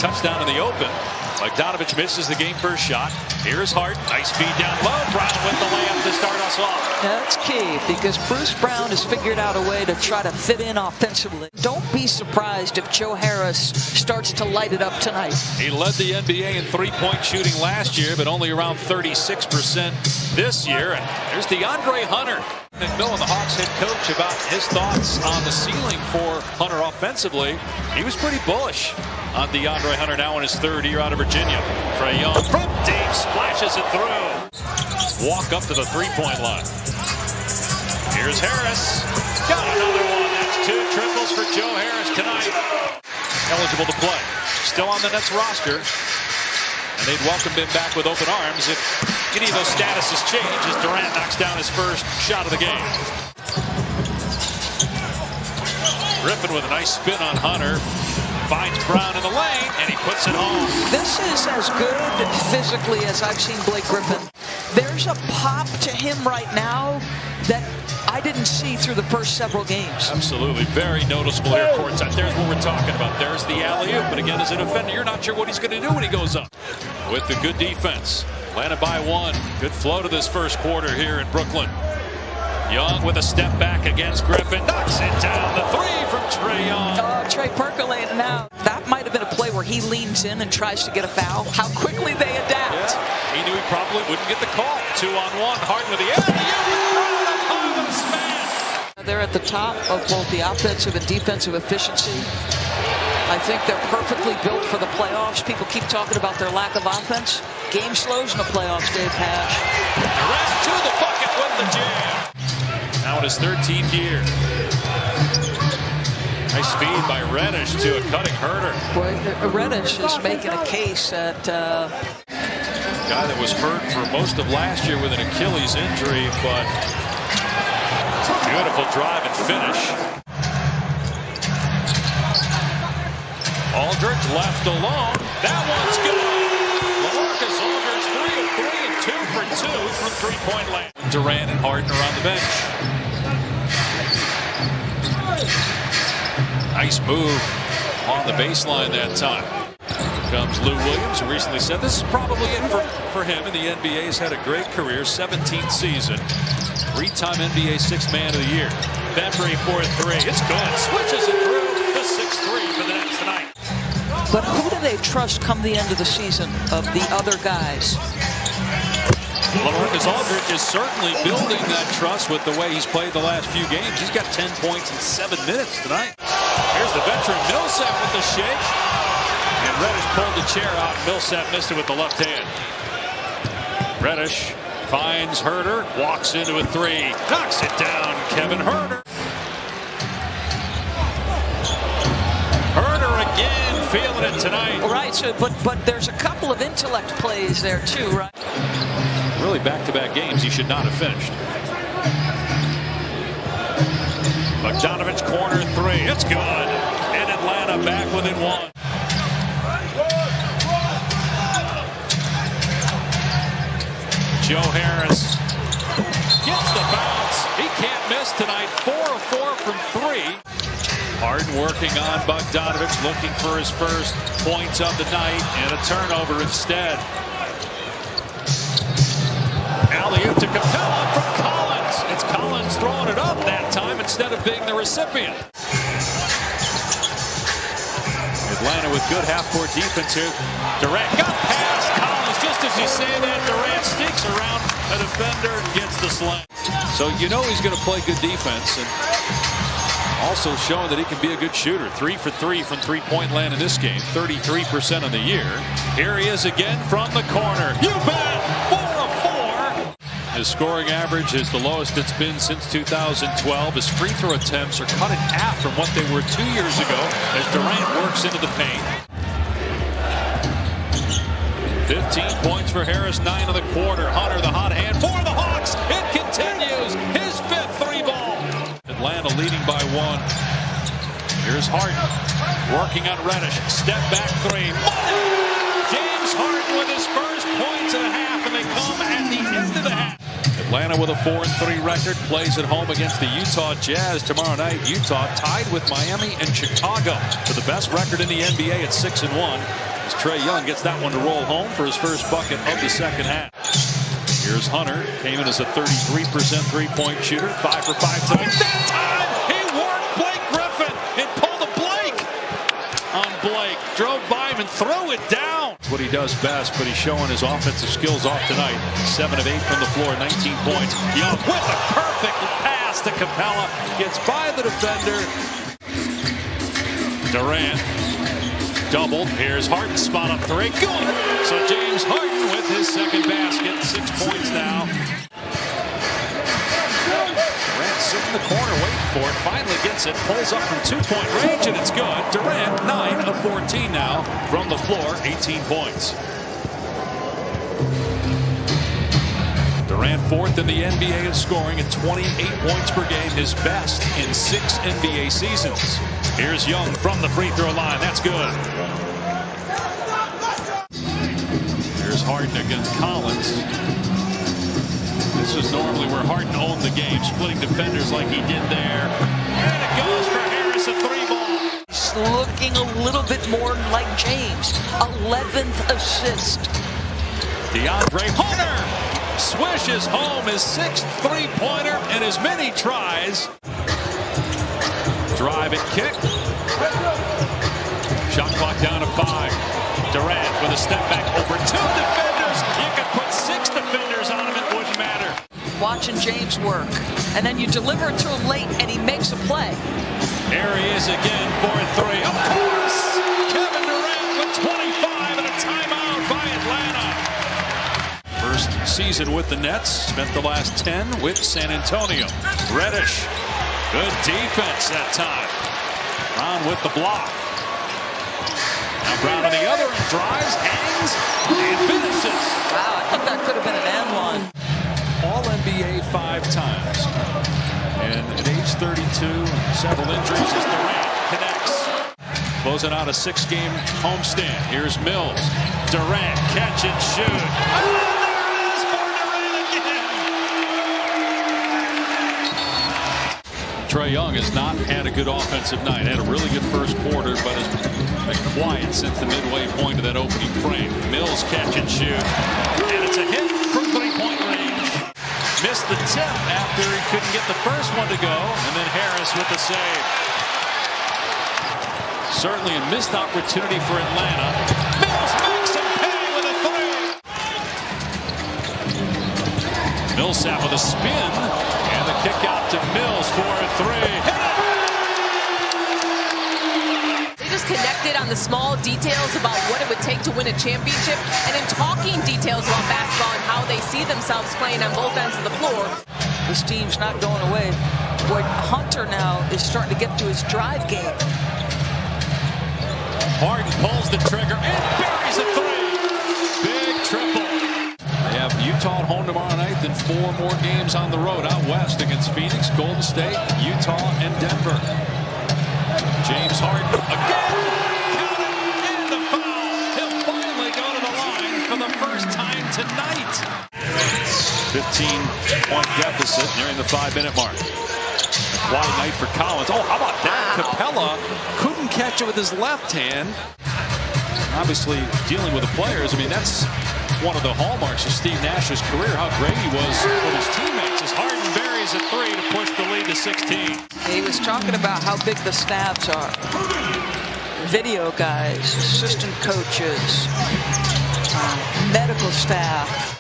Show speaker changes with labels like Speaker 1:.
Speaker 1: touchdown in the open. Bogdanovich misses the game first shot. Here's Hart. Nice feed down low. Brown with the layup to start us off.
Speaker 2: That's key because Bruce Brown has figured out a way to try to fit in offensively. Don't be surprised if Joe Harris starts to light it up tonight.
Speaker 1: He led the NBA in three-point shooting last year, but only around 36% this year. And there's DeAndre Hunter. McMillan, the Hawks head coach, about his thoughts on the ceiling for Hunter offensively. He was pretty bullish on DeAndre Hunter, now in his third year out of Virginia. Trae Young from deep splashes it through. Walk up to the three-point line. Here's Harris. Got another one. That's two triples for Joe Harris tonight. Eligible to play. Still on the Nets roster. And they'd welcome him back with open arms if any of those statuses change as Durant knocks down his first shot of the game. Griffin with a nice spin on Hunter. Finds Brown in the lane, and he puts it home.
Speaker 2: This is as good physically as I've seen Blake Griffin. There's a pop to him right now that I didn't see through the first several games.
Speaker 1: Absolutely. Very noticeable here courtside. There's what we're talking about. There's the alley-oop. But again, as a defender, you're not sure what he's going to do when he goes up. With the good defense. Atlanta by one. Good flow to this first quarter here in Brooklyn. Young with a step back against Griffin. Knocks it down. The three from Trae Young.
Speaker 2: Trae percolating now. That might have been a play where he leans in and tries to get a foul. How quickly they adapt.
Speaker 1: Yeah. He knew he probably wouldn't get the call. 2-on-1. Harden with the alley-oop.
Speaker 2: They're at the top of both the offensive and defensive efficiency. I think they're perfectly built for the playoffs. People keep talking about their lack of offense. Game slows in the playoffs, Dave Pasch.
Speaker 1: Durant to the bucket with the jam. Now in his 13th year. Nice feed by Reddish to a cutting Herter.
Speaker 2: Boy, Reddish is making a case at...
Speaker 1: Guy that was hurt for most of last year with an Achilles injury, but beautiful drive and finish. Aldridge left alone. That one's good. LaMarcus Aldridge 3 of 3 and 2 for 2 from three-point land. Durant and Harden are on the bench. Nice move on the baseline that time. Here comes Lou Williams, who recently said this is probably it for him in the NBA. He's had a great career, 17th season. Three-time NBA Sixth Man of the Year. Bembry for a three. It's good. Switches it through. The 6-3 for the Nets tonight.
Speaker 2: But who do they trust come the end of the season of the other guys?
Speaker 1: LaMarcus Aldridge is certainly building that trust with the way he's played the last few games. He's got 10 points in 7 minutes tonight. Here's the veteran Millsap with the shake. And Reddish pulled the chair out. Millsap missed it with the left hand. Reddish finds Herter. Walks into a three. Knocks it down. Kevin Herter. Herter again feeling it tonight.
Speaker 2: All right, so but there's a couple of intellect plays there too, right?
Speaker 1: Really back-to-back games he should not have finished. Bogdanovich corner three. It's good. And Atlanta back within one. Joe Harris gets the bounce. He can't miss tonight. 4 of 4 from three. Harden working on Bogdanovich, looking for his first points of the night, and a turnover instead. Alley-oop to Capella from Collins. It's Collins throwing it up that time instead of being the recipient. Atlanta with good half-court defense here. Durant got past Collins. Just as you say that, Durant sneaks around a defender and gets the slam. So you know he's going to play good defense, and also showing that he can be a good shooter. 3 for 3 from three-point land in this game. 33% on the year. Here he is again from the corner. You bet! 4 of 4. His scoring average is the lowest it's been since 2012. His free throw attempts are cut in half from what they were 2 years ago as Durant works into the paint. 15 points for Harris, 9 of the quarter. Hunter, the hot hand for the Hawks. It continues. His 5th three ball. Atlanta leading by 1. Here's Harden working on Reddish. Step back three. James Harden with his first points of the half, and they come at the end of the half. Atlanta with a 4-3 record plays at home against the Utah Jazz tomorrow night. Utah tied with Miami and Chicago for the best record in the NBA at 6-1. as Trae Young gets that one to roll home for his first bucket of the second half. Here's Hunter, came in as a 33% three-point shooter, 5 for 5 tonight. That time he worked Blake Griffin and pulled a Blake on Blake, drove by him and threw it down. That's what he does best, but he's showing his offensive skills off tonight. 7 of 8 from the floor, 19 points. Young with a perfect pass to Capella, gets by the defender. Durant doubled. Here's Harden, spot up 3. Good. So James Harden with his second basket, 6 points now. Durant sitting in the corner waiting for it. Finally gets it. Pulls up from 2-point range, and it's good. Durant 9 of 14 now from the floor, 18 points. Durant 4th in the NBA in scoring at 28 points per game, his best in 6 NBA seasons. Here's Young from the free throw line. That's good. Here's Harden against Collins. This is normally where Harden owned the game, splitting defenders like he did there. And it goes for Harris, a 3-ball.
Speaker 2: He's looking a little bit more like James. 11th assist.
Speaker 1: DeAndre Hunter swishes home his 6th three-pointer and as many tries. Drive and kick. Shot clock down to 5. Durant with a step back over 2 defenders. You could put 6 defenders on him, it wouldn't matter.
Speaker 2: Watching James work, and then you deliver it to him late, and he makes a play.
Speaker 1: There he is again for a 3. Of course, Kevin Durant with 25 and a timeout by Atlanta. First season with the Nets, spent the last 10 with San Antonio. Reddish, good defense that time. Brown with the block. Now Brown on the other end, drives, hangs, and finishes.
Speaker 2: Wow, I thought that could have been an and one.
Speaker 1: All NBA 5 times. And at age 32, several injuries as Durant connects. Closing out a 6-game homestand. Here's Mills. Durant, catch and shoot. Trae Young has not had a good offensive night. Had a really good first quarter, but has been quiet since the midway point of that opening frame. Mills catch and shoot. And it's a hit from 3-point range. Missed the tip after he couldn't get the first one to go. And then Harris with the save. Certainly a missed opportunity for Atlanta. Mills makes him pay with a 3. Millsap with a spin. And the kick out to Mills for a 3.
Speaker 3: They just connected on the small details about what it would take to win a championship, and in talking details about basketball and how they see themselves playing on both ends of the floor.
Speaker 2: This team's not going away. Boy, Hunter now is starting to get to his drive game.
Speaker 1: Harden pulls the trigger and buries a 3. Big triple. They have Utah at home tomorrow night, then 4 more games on the road out west against Phoenix, Golden State, Utah, and Denver. James Harden again. Count it, and the foul. He'll finally go to the line for the first time tonight. 15-point deficit nearing the 5-minute mark. Quiet night for Collins. Oh, how about that? Capella couldn't catch it with his left hand. Obviously, dealing with the players, I mean, that's one of the hallmarks of Steve Nash's career, how great he was with his teammates. As Harden buries a 3 to push the lead to 16.
Speaker 2: He was talking about how big the staffs are. Video guys, assistant coaches, medical staff.